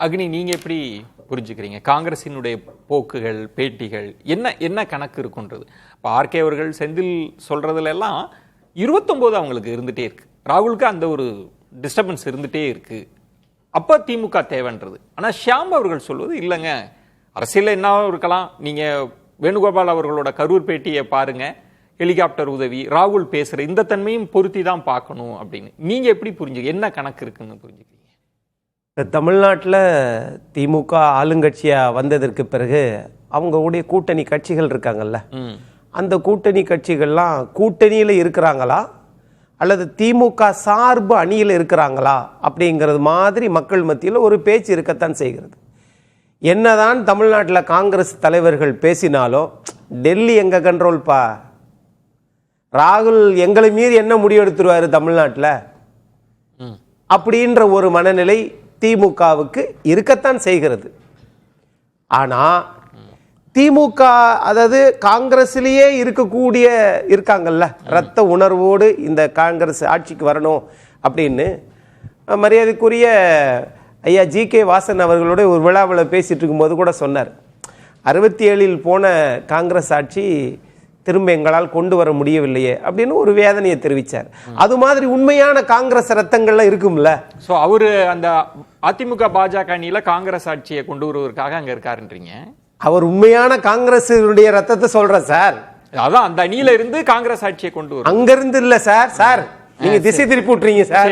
அக்னி, நீங்க எப்படி புரிஞ்சுக்கிறீங்க காங்கிரசினுடைய போக்குகள், பேட்டிகள் என்ன கணக்கு இருக்குன்றது? இப்போ ஆர்கே அவர்கள் செந்தில் சொல்றதுல எல்லாம் 29 அவங்களுக்கு இருந்துட்டே இருக்கு, ராகுலுக்கு அந்த ஒரு டிஸ்டர்பன்ஸ் இருந்துட்டே இருக்கு, அப்ப திமுக தேவைன்றது. ஆனா ஷியாம் அவர்கள் சொல்வது இல்லைங்க, அரசியல் என்ன இருக்கலாம், நீங்க வேணுகோபால் அவர்களோட கரூர் பேட்டியை பாருங்க, ஹெலிகாப்டர் உதவி, ராகுல் பேசுற இந்த தன்மையும் பொருத்தி தான் பார்க்கணும் அப்படின்னு. நீங்க எப்படி புரிஞ்சுக்க, என்ன கணக்கு இருக்குன்னு புரிஞ்சுக்கிறீங்க? தமிழ்நாட்டில் திமுக ஆளுங்கட்சியாக வந்ததற்கு பிறகு அவங்களுடைய கூட்டணி கட்சிகள் இருக்காங்கல்ல, அந்த கூட்டணி கட்சிகள்லாம் கூட்டணியில் இருக்கிறாங்களா அல்லது திமுக சார்பு அணியில் இருக்கிறாங்களா அப்படிங்கிறது மாதிரி மக்கள் மத்தியில் ஒரு பேச்சு இருக்கத்தான் செய்கிறது. என்னதான் தமிழ்நாட்டில் காங்கிரஸ் தலைவர்கள் பேசினாலும் டெல்லி எங்கள் கண்ட்ரோல்ப்பா, ராகுல் எங்களை மீறி என்ன முடிவெடுத்துருவாரு தமிழ்நாட்டில் அப்படின்ற ஒரு மனநிலை திமுகவுக்கு இருக்கத்தான் செய்கிறது. ஆனால் திமுக, அதாவது காங்கிரஸ்லேயே இருக்காங்கல்ல, இரத்த உணர்வோடு இந்த காங்கிரஸ் ஆட்சிக்கு வரணும் அப்படின்னு மரியாதைக்குரிய ஐயா ஜி.கே. வாசன் அவர்களோட ஒரு விழாவில் பேசிட்டு இருக்கும்போது கூட சொன்னார், 67 போன காங்கிரஸ் ஆட்சி திரும்ப எங்களால் கொண்டு வர முடியவில்லையே அப்படின்னு ஒரு வேதனையை தெரிவித்தார். அது மாதிரி உண்மையான காங்கிரஸ் ரத்தங்கள்லாம் இருக்கும்ல. ஸோ அவரு அந்த அதிமுக பாஜக அணியில காங்கிரஸ் ஆட்சியை கொண்டு வருவதற்காக அங்க இருக்காருன்றீங்க? அவர் உண்மையான காங்கிரஸ் ரத்தத்தை சொல்ற சார். அதான் அந்த அணியில இருந்து காங்கிரஸ் ஆட்சியை கொண்டு வரும், அங்க இருந்து இல்ல சார் நீங்க திசை திருப்பி விட்டுறீங்க சார்.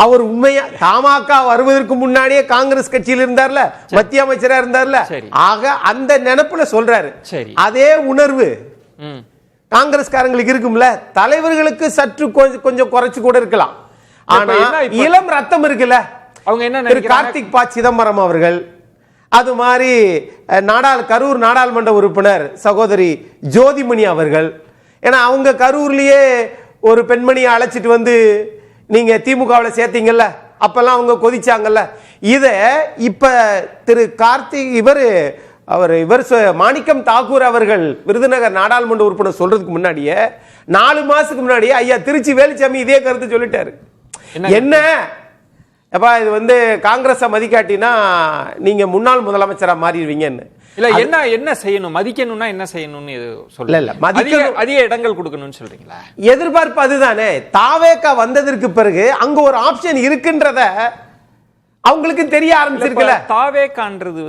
அவர் உண்மையா தமாக வருவதற்கு முன்னாடியே காங்கிரஸ் கட்சியில் இருந்தார்ல, மத்திய அமைச்சரா இருந்தார்ல, ஆக அந்த நினைப்புல சொல்றாரு. அதே உணர்வு காங்கிரஸ்காரங்களுக்கு இருக்கும்ல, தலைவர்களுக்கு சற்று கொஞ்சம் குறைச்சு கூட இருக்கலாம். ஆனா இளம் ரத்தம் இருக்குல்ல, அவங்க என்ன கார்த்திக் பா சிதம்பரம் அவர்கள், அது மாதிரி கரூர் நாடாளுமன்ற உறுப்பினர் சகோதரி ஜோதிமணி அவர்கள், ஏன்னா அவங்க கரூர்லயே ஒரு பெண்மணியை அழைச்சிட்டு வந்து நீங்க திமுகவில் சேர்த்தீங்கல்ல, அப்பெல்லாம் அவங்க கொதிச்சாங்கல்ல. இத இப்ப திரு கார்த்திக் இவர் மாணிக்கம் தாக்கூர் அவர்கள் விருதுநகர் நாடாளுமன்ற உறுப்பினர் சொல்றதுக்கு முன்னாடியே 4 மாசத்துக்கு முன்னாடியே ஐயா திருச்சி வேலுச்சாமி இதே கருத்து சொல்லிட்டாரு. என்ன அப்பா இது காங்கிரஸை மதிக்காட்டினா நீங்க முன்னாள் முதலமைச்சரா மாறிடுவீங்கன்னு. இல்ல என்ன செய்யணும், மதிக்கணும்னா என்ன செய்யணும்னு சொல்லல, அதிக இடங்கள் கொடுக்கணும்னு சொல்றீங்களா? எதிர்பார்ப்பு அதுதானே. தாவேகா வந்ததற்கு பிறகு அங்க ஒரு ஆப்ஷன் இருக்குன்றத அவங்களுக்கு தெரிய ஆரம்பிச்சிருக்கல. தாவேகான்றது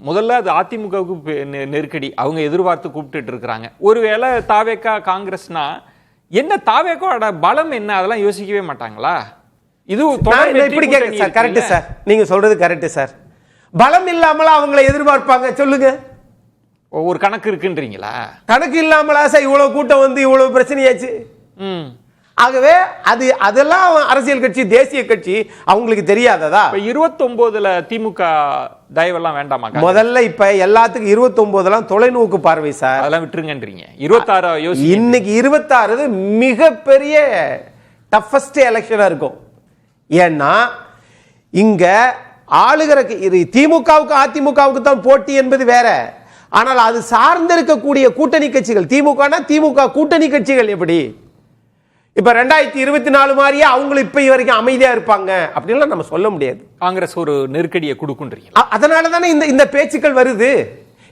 முதல்ல அது அதிமுகவுக்கு நெருக்கடி, அவங்க எதிர்பார்த்து கூப்பிட்டு இருக்காங்க. ஒருவேளை தாவேகா காங்கிரஸ்னா என்ன, தாவேகாவோட பலம் என்ன, அதெல்லாம் யோசிக்கவே மாட்டாங்களா? இது இப்படி கேட்க சார், கரெக்ட் சார், நீங்க சொல்றது கரெக்ட் சார். பலம் இல்லாமலா அவங்களை எதிர்பார்ப்பாங்க சொல்லுங்க? ஒரு கணக்கு இருக்குன்றீங்களா? கணக்கு இல்லாமலா சார் இவ்வளவு கூட்டம் இவ்வளவு பிரச்சனையாச்சு? ஆகவே அதெல்லாம் அரசியல் கட்சி, தேசிய கட்சி அவங்களுக்கு தெரியாததா? 29 திமுக தயவெல்லாம் வேண்டாமா? முதல்ல இப்ப எல்லாத்துக்கும் 29 தொலைநோக்கு பார்வை சார், அதெல்லாம் விட்டுருங்கன்றீங்க. 26 இன்னைக்கு 26 மிகப்பெரிய டஃபஸ்ட் எலெக்ஷனா இருக்கும். ஏன்னா இங்க ஆளுகிற திமுகவுக்கு அதிமுகவுக்கு தான் போட்டி என்பது வேற. ஆனால் அது சார்ந்து இருக்கக்கூடிய கூட்டணி கட்சிகள், திமுக கூட்டணி கட்சிகள் எப்படி இப்ப 2024 மாதிரியே அவங்களும் இப்ப வரைக்கும் அமைதியா இருப்பாங்க அப்படின்லாம் நம்ம சொல்ல முடியாது. காங்கிரஸ் ஒரு நெருக்கடியை கொடுக்குன்றீங்க. அதனால தானே இந்த பேச்சுக்கள் வருது.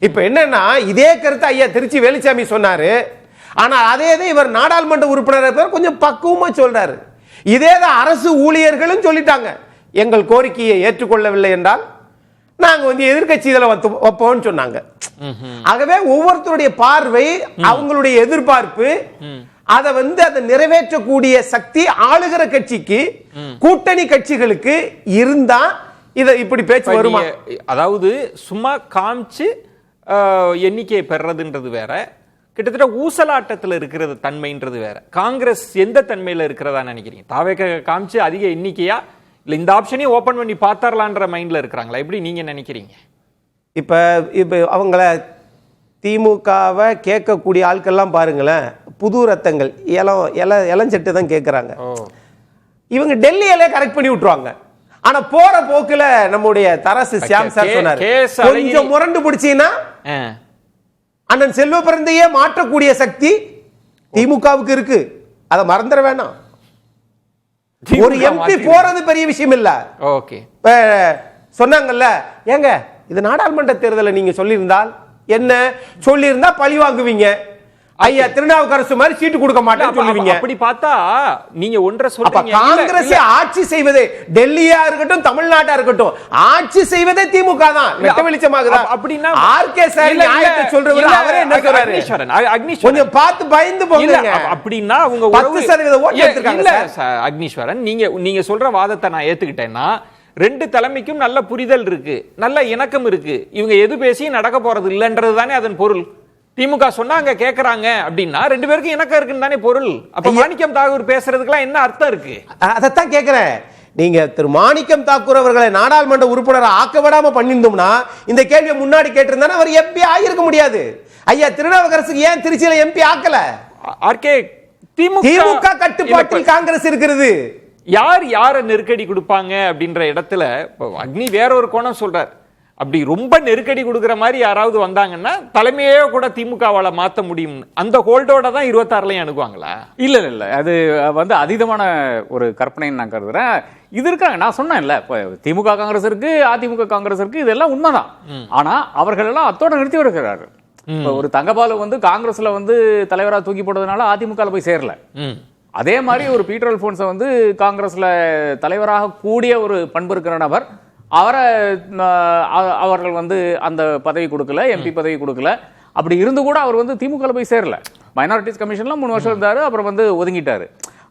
இப்ப என்னன்னா இதே கருத்து ஐயா திருச்சி வேலுச்சாமி சொன்னாரு, ஆனா அதே இவர் நாடாளுமன்ற உறுப்பினர் கொஞ்சம் பக்குவமா சொல்றாரு. இதே அரசு ஊழியர்களும் சொல்லிட்டாங்க, எங்கள் கோரிக்கையை ஏற்றுக்கொள்ளவில்லை என்றால் நாங்க எதிர்கட்சிகளை வைப்போம்னு சொன்னாங்க. ஆகவே ஒவ்வொருத்தருடைய பார்வை, அவங்களுடைய எதிர்பார்ப்பு, அதை அதை நிறைவேற்றக்கூடிய சக்தி ஆளுகிற கட்சிக்கு, கூட்டணி கட்சிகளுக்கு இருந்தா இத இப்படி பேச்சு வருமா? அதாவது சும்மா காமிச்சு எண்ணிக்கையை பெறதுன்றது வேற, கிட்டத்தட்ட ஊசலாட்டத்தில் இருக்கிறது தன்மைன்றது வேற. காங்கிரஸ் எந்த தன்மையில இருக்கிறதா நினைக்கிறீங்க? தாவேக காமிச்சு அதிக எண்ணிக்கையா, இல்ல இந்த ஆப்ஷனையும் ஓபன் பண்ணி பார்த்தாரலான்ற மைண்ட்ல இருக்கிறாங்களா, எப்படி நீங்க நினைக்கிறீங்க? இப்ப அவங்கள திமுகவை கேட்கக்கூடிய ஆட்கள்லாம் பாருங்களேன், புது ரத்தங்கள் இளஞ்சட்டு தான் கேட்கறாங்க. இவங்க டெல்லியில கரெக்ட் பண்ணி விட்டுருவாங்க. ஆனா போற போக்குல நம்முடைய தரசு சியாம் சார் சொன்னார், கொஞ்சம் முரண்டு பிடிச்சீங்கன்னா அண்ணன் செல்வ பிறந்தையே மாற்றக்கூடிய சக்தி திமுகவுக்கு இருக்கு, அதை மறந்துட வேணாம். ஒரு எம்பி போறது பெரிய விஷயம் இல்ல. சொன்னாங்கல்ல, ஏங்க இது நாடாளுமன்ற தேர்தலை நீங்க சொல்லியிருந்தால் என்ன சொல்லியிருந்தா பழி வாங்குவீங்க, ஐயா திருநாவுக்கரசு மாதிரி சீட்டு கொடுக்க மாட்டேன்னு சொல்லுவீங்க. அப்படி பார்த்தா நீங்க ஒன்றை அப்ப சொல்றீங்க, காங்கிரஸ் ஆட்சி செய்வதே, டெல்லியா இருக்கட்டும் தமிழ்நாட்டா இருக்கட்டும், ஆட்சி செய்வதே திமுக தான். வெட்ட வெளிச்சமாகுதா? அப்படின்னா ஆர்கே சார் நியாயத்தை சொல்றவர் அவரே என்ன சொல்றாரு? அக்னீஸ்வரன் கொஞ்சம் பார்த்து பயந்து போங்க. அப்படின்னா உங்க 10% ஓட்டு எடுத்துட்டாங்க சார். அக்னீஸ்வரன், நீங்க சொல்ற வாதத்தை நான் ஏத்துக்கிட்டேன்னா, ரெண்டு தலைமைக்கும் நல்ல புரிதல் இருக்கு, நல்ல இணக்கம் இருக்கு, இவங்க எது பேசியும் நடக்க போறது இல்லைன்றது தானே அதன் பொருள். திமுக சொன்னாங்க கேக்குறாங்க அப்படின்னா ரெண்டு பேருக்கும் இணக்கம் இருக்குன்னு தானே பொருள். அப்ப மாணிக்கம் தாகூர் பேசுறதுக்குலாம் என்ன அர்த்தம் இருக்கு? அதைத்தான் கேட்கிறேன். நீங்க திரு மாணிக்கம் தாக்கூர் அவர்களை நாடாளுமன்ற உறுப்பினரை ஆக்க விடாம பண்ணிருந்தோம்னா இந்த கேள்வியை முன்னாடி கேட்டிருந்தா அவர் எம்பி ஆகியிருக்க முடியாது. ஐயா திருநாவுக்கரசுக்கு ஏன் திருச்சியில எம்பி ஆக்கல? ஆர்கே, திமுக கட்டுப்பாட்டில் காங்கிரஸ் இருக்கிறது. யார் யார நெருக்கடி கொடுப்பாங்க அப்படின்ற இடத்துல அக்னி வேற ஒரு கோணம் சொல்றார். அப்படி ரொம்ப நெருக்கடி கொடுக்கிற மாதிரி யாராவது வந்தாங்கன்னா தலைமையே கூட திமுகவால மாத்த முடியும், அந்த ஹோல்டோட தான் 26லயும் அணுகுவாங்களா? இல்ல இல்ல, அது வந்து அதீதமான ஒரு கற்பனைன்னு நான் கருதுறேன். இது இருக்காங்க, நான் சொன்னேன்ல, திமுக காங்கிரஸ் இருக்கு, அதிமுக காங்கிரஸ் இருக்கு, இதெல்லாம் உண்மைதான். ஆனா அவர்கள் எல்லாம் அத்தோட நிறுத்தி வருகிறார்கள். ஒரு தங்கபாலு வந்து காங்கிரஸ்ல வந்து தலைவரா தூக்கி போட்டதுனால அதிமுக போய் சேரல. அதே மாதிரி ஒரு பீட்டர் அல்போன்ஸை வந்து காங்கிரஸ்ல தலைவராக கூடிய ஒரு பண்பு இருக்கிற நபர், அவர்கள் வந்து அந்த பதவி கொடுக்கல, எம்பி பதவி கொடுக்கல. அப்படி இருந்து கூட அவர் வந்து திமுக போய் சேரல. மைனாரிட்டிஸ் கமிஷன்ல 3 வருஷம் இருந்தாரு, அப்புறம் வந்து ஒதுங்கிட்டாரு.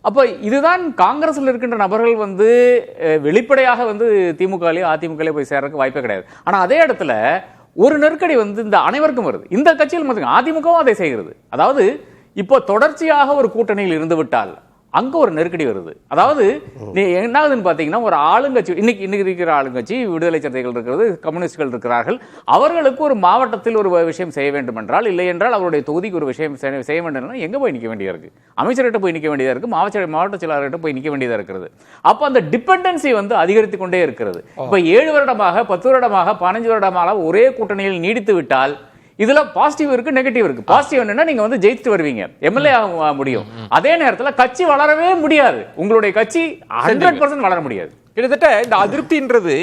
அப்ப இதுதான் காங்கிரஸ்ல இருக்கின்ற நபர்கள் வந்து வெளிப்படையாக வந்து திமுகலயோ அதிமுகலயோ போய் சேர்றதுக்கு வாய்ப்பே கிடையாது. ஆனா அதே இடத்துல ஒரு நெருக்கடி வந்து இந்த அனைவருக்கும் வருது. இந்த கட்சியில் அதிமுகவும் அதை செய்கிறது. அதாவது இப்போ தொடர்ச்சியாக ஒரு கூட்டணியில் இருந்து விட்டால் அங்க ஒரு நெருக்கடி வருது. அதாவது என்ன ஆகுதுன்னு பாத்தீங்கன்னா, ஒரு ஆளுங்கட்சி, இன்னைக்கு இருக்கிற ஆளுங்கட்சி விடுதலை சிறுத்தைகள் இருக்கிறது, கம்யூனிஸ்டுகள் இருக்கிறார்கள். அவர்களுக்கு ஒரு மாவட்டத்தில் ஒரு விஷயம் செய்ய வேண்டும் என்றால், இல்லை என்றால் அவருடைய தொகுதிக்கு ஒரு விஷயம் செய்ய வேண்டும், எங்க போய் நிற்க வேண்டியதா இருக்கு? அமைச்சர்கிட்ட போய் நிற்க வேண்டியதா இருக்கு, மாவட்ட செயலாளர்கிட்ட போய் நிற்க வேண்டியதா இருக்கிறது. அப்ப அந்த டிபெண்டன்சி வந்து அதிகரித்து கொண்டே இருக்கிறது. இப்ப 7 வருடமாக 10 வருடமாக 15 வருடமாக ஒரே கூட்டணியில் நீடித்து விட்டால் இதுல பாசிட்டிவ் இருக்கு, நெகட்டிவ் இருக்கு. பாசிட்டிவ் என்னன்னா நீங்க வந்து ஜெயிச்சுட்டு வருவீங்க, எம்எல்ஏ ஆக முடியும். அதே நேரத்துல கட்சி வளரவே முடியாது, உங்களுடைய கட்சி 100% வளர முடியாது. கிட்டத்தட்ட இந்த அதிருப்தின்றது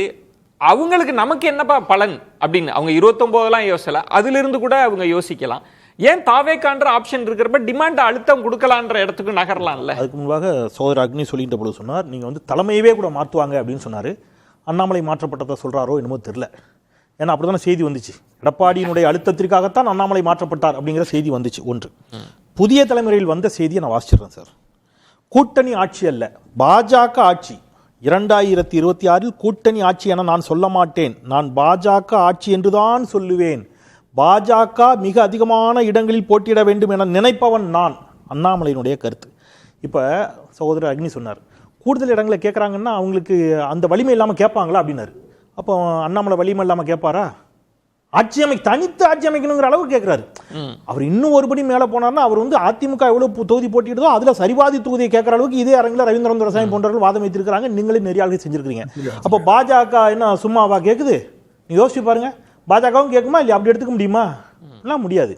அவங்களுக்கு நமக்கு என்னப்பா பலன் அப்படின்னு அவங்க 29 யோசிக்கல, அதுல இருந்து கூட அவங்க யோசிக்கலாம். ஏன் தாவேக்கான்ற ஆப்ஷன் இருக்கிறப்ப டிமாண்ட் அழுத்தம் கொடுக்கலான்ற இடத்துக்கு நகரலாம்ல. அதுக்கு முன்பாக சோதரர் அக்னி சொல்லிட்ட பொழுது சொன்னார், நீங்க வந்து தலைமையவே கூட மாற்றுவாங்க அப்படின்னு சொன்னாரு. அண்ணாமலை மாற்றப்பட்டதை சொல்றாரோ என்னமோ தெரியல. ஏன்னா அப்படிதானே செய்தி வந்துச்சு, எடப்பாடியினுடைய அழுத்தத்திற்காகத்தான் அண்ணாமலை மாற்றப்பட்டார் அப்படிங்கிற செய்தி வந்துச்சு. ஒன்று, புதிய தலைமுறையில் வந்த செய்தியை நான் வாசிச்சிடுறேன் சார். கூட்டணி ஆட்சி அல்ல, பாஜக ஆட்சி. 2026 கூட்டணி ஆட்சி என நான் சொல்ல மாட்டேன், நான் பாஜக ஆட்சி என்றுதான் சொல்லுவேன். பாஜக மிக அதிகமான இடங்களில் போட்டியிட வேண்டும் என நினைப்பவன் நான். அண்ணாமலையினுடைய கருத்து. இப்போ சகோதரர் அக்னி சொன்னார், கூடுதல் இடங்களை கேட்குறாங்கன்னா அவங்களுக்கு அந்த வலிமை இல்லாமல் கேட்பாங்களா அப்படின்னாரு. அப்போ அண்ணாமலை வலிமை இல்லாமல் கேட்பாரா? தனித்து ஆட்சி அமைக்கணுங்கிற அளவுக்கு கேட்கிறாரு. அவர் இன்னும் ஒருபடி மேலே போனார்னா அவர் வந்து அதிமுக எவ்வளவு தொகுதி போட்டியிடுதோ அதுல சரிவாதி தொகுதியை கேட்கற அளவுக்கு இதே அரங்கில் ரவீந்திரன் துரைசாமி போன்றவர்கள் வாதம் வைத்திருக்கிறாங்க. நீங்களே நிறைய ஆளுகள் செஞ்சிருக்கீங்க. அப்போ பாஜக என்ன சும்மாவா கேட்குது? நீ யோசிச்சு பாருங்க, பாஜகவும் கேட்குமா இல்லையா? அப்படி எடுத்துக்க முடியுமா? முடியாது.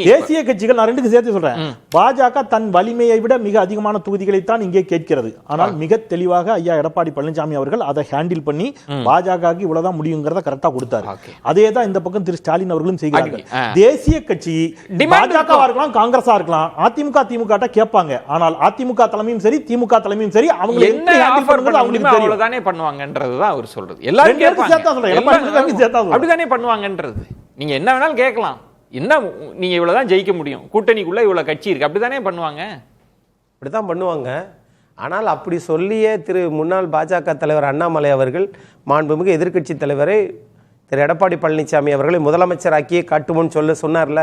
தேசிய கட்சிகள், நான் ரெண்டுக்கு சேர்த்து சொல்றேன், பாஜக தன் வலிமையை விட மிக அதிகமான தொகுதிகளைத்தான் இங்கே கேட்கிறது. ஆனால் மிக தெளிவாக ஐயா எடப்பாடி பழனிசாமி அவர்கள் அதை ஹேண்டில் பண்ணி பாஜகவுக்கு இவ்வளவுதான் முடியுங்கிறத கரெக்டா கொடுத்தாரு. அதே தான் இந்த பக்கம் திரு ஸ்டாலின் அவர்களும் செய்கிறார்கள். தேசிய கட்சி பாஜகவா இருக்கலாம், காங்கிரஸா இருக்கலாம், அதிமுக திமுக கேட்பாங்க. ஆனால் அதிமுக தலைமையும் சரி திமுக தலைமையும் சரி அவங்க எப்படி ஹேண்டில் பண்ணுறது அவங்களுக்கு தெரியும். அவ்வளவுதானே பண்ணுவாங்கன்றதுதான் அவர் சொல்றது. எல்லாரும் அப்படிதானே பண்ணுவாங்கன்றது. நீங்க என்ன வேணாலும் கேட்கலாம், என்ன நீங்க இவ்வளவுதான் ஜெயிக்க முடியும், கூட்டணிக்குள்ள இவ்வளவு கட்சி இருக்கு, அப்படித்தானே பண்ணுவாங்க. அப்படித்தான் பண்ணுவாங்க. ஆனால் அப்படி சொல்லியே திரு முன்னாள் பாஜக தலைவர் அண்ணாமலை அவர்கள் மாண்புமிகு எதிர்க்கட்சி தலைவரை திரு எடப்பாடி பழனிசாமி அவர்களை முதலமைச்சராக்கியே காட்டுவோன்னு சொன்னார்ல,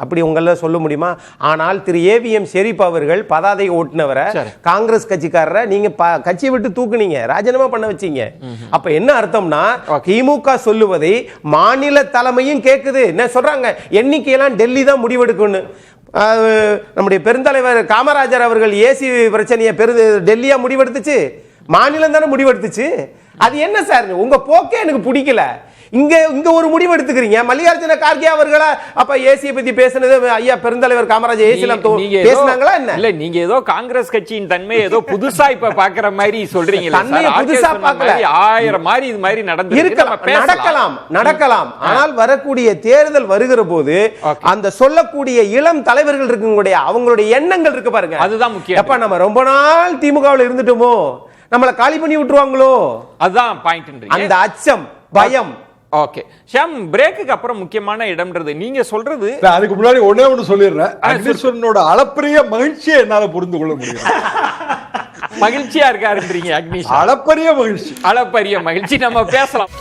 அப்படி உங்கள சொல்ல முடியுமா? ஆனால் திரு ஏவிஎம் ஷெரீப் அவர்கள் பதாதை ஓட்டுனவரை, காங்கிரஸ் கட்சிக்காரரை நீங்க கட்சியை விட்டு தூக்குனீங்க, ராஜினாமா பண்ண வச்சீங்க. அப்ப என்ன அர்த்தம்னா, திமுக சொல்லுவதை மாநில தலைமையும் கேட்குது. என்ன சொல்றாங்க, எண்ணிக்கையெல்லாம் டெல்லி தான் முடிவெடுக்கணும். நம்முடைய பெருந்தலைவர் காமராஜர் அவர்கள் ஏசி பிரச்சனையை டெல்லியா முடிவெடுத்துச்சு, மாநிலம் தானே முடிவெடுத்துச்சு. அது என்ன சார் உங்க போக்கே எனக்கு பிடிக்கல. இங்க ஒரு முடிவு எடுத்துக்கிறீங்க. மல்லிகார்ஜுன கார்கே அவர்களா அப்ப ஏசியை பத்தி பேசுனது ஐயா பெருந்தலைவர் காமராஜர் ஏசிலாம் பேசுனாங்களா என்ன? இல்ல நீங்க ஏதோ காங்கிரஸ் கட்சியின் தன்மை ஏதோ புதுசா இப்ப பாக்குற மாதிரி சொல்றீங்க. தன்மையை புதுசா பார்க்கல. 1000 மாதிரி இது மாதிரி நடக்கலாம். ஆனால் வரக்கூடிய தேர்தல் வருகிற போது அந்த சொல்லக்கூடிய இளம் தலைவர்கள் இருக்குங்களுடைய அவங்களுடைய எண்ணங்கள் இருக்கு பாருங்க, அதுதான் முக்கியம். அப்ப நம்ம ரொம்ப நாள் திமுகவில் இருந்துட்டோமோ, நம்மள காலி பண்ணி விட்டுருவாங்களோ, அதுதான் பாயிண்ட். அந்த அச்சம், பயம். ஓகே ஷாம், பிரேக்குக்கு அப்புறம் முக்கியமான இடம்ன்றது நீங்க சொல்றது. அதுக்கு முன்னாடி ஒண்ணு சொல்லிடுறேன். அக்னீஸ்வரனோட அளப்பரிய மகிழ்ச்சியை என்னால புரிந்து கொள்ள முடியும். மகிழ்ச்சியா இருக்காருன்றீங்க அக்னீஷ்? அளப்பரிய மகிழ்ச்சி, அளப்பரிய மகிழ்ச்சி. நம்ம பேசலாம்.